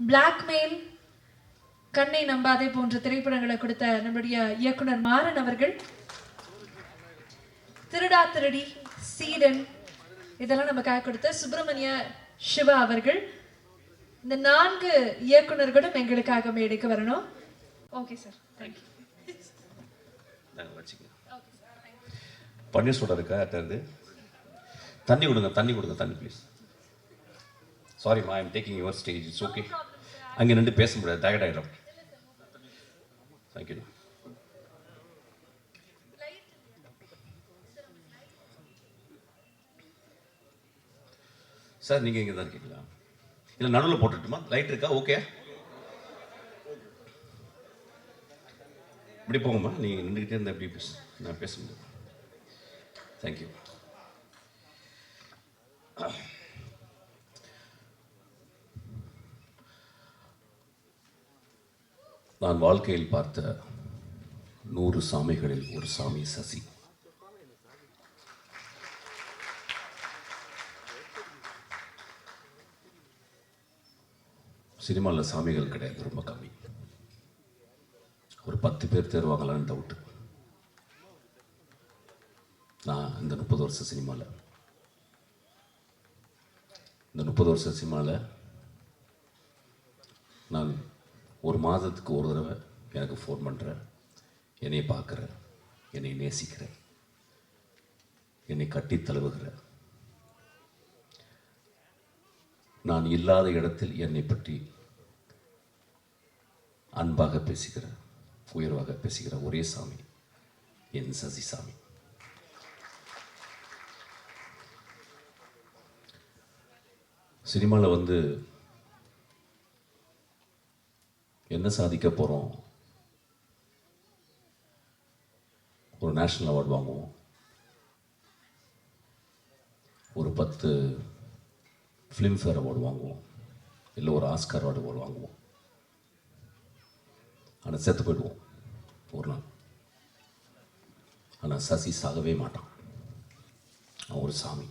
Blackmail, கண்ணை நம்பாதே போன்ற திரைப்படங்களை கொடுத்த நம்முடைய இயக்குனர் மாறன் அவர்கள், திருடா திருடி, சீடன் இதெல்லாம் நமக்காக கொடுத்த சுப்பிரமணிய சிவா அவர்கள், இந்த 4 இயக்குனர்களும் எங்களுக்காக மேடைக்கு வரணும். Okay sir, thank you. பன்னீர் சோடா இருக்கா? தண்ணி கொடுங்க, தண்ணி ப்ளீஸ். சாரிம்மா, I am taking your stage. It's okay. அங்கே நின்று பேச முடியாது, டயர்ட் ஆகிடும். தேங்க்யூ. சார், நீங்கள் இங்கே தான் இருக்கீங்களா? இல்லை நடுவில் போட்டுட்டுமா? லைட் இருக்கா? ஓகே, இப்படி போங்கம்மா. நீங்கள் நின்றுக்கிட்டே இருந்தால் எப்படி நான் பேச முடியும். தேங்க்யூ. நான் வாழ்க்கையில் பார்த்த 100 சாமிகளில் ஒரு சாமி சசி. சினிமாவில் சாமிகள் கிடையாது, ரொம்ப கம்மி. ஒரு 10 பேர் தேர்வாங்களான்னு டவுட்டு. நான் இந்த 30 வருஷ சினிமாவில் நான் ஒரு மாதத்துக்கு ஒரு தடவை எனக்கு ஃபோன் பண்ணுறேன், என்னை பார்க்குறேன், என்னை நேசிக்கிறேன், என்னை கட்டி தழுவுகிறேன். நான் இல்லாத இடத்தில் என்னை பற்றி அன்பாக பேசுகிற, உயர்வாக பேசுகிற ஒரே சாமி என் சசி சாமி. சினிமாவில் வந்து என்ன சாதிக்க போகிறோம்? ஒரு நேஷ்னல் அவார்டு வாங்குவோம், ஒரு 10 ஃபிலிம்ஃபேர் அவார்டு வாங்குவோம், இல்லை ஒரு ஆஸ்கார் அவார்டு வாங்குவோம். ஆனால் செத்து போயிடுவோம் ஒரு நாள். ஆனால் சசி சாகவே மாட்டான். அவன் ஒரு சாமி.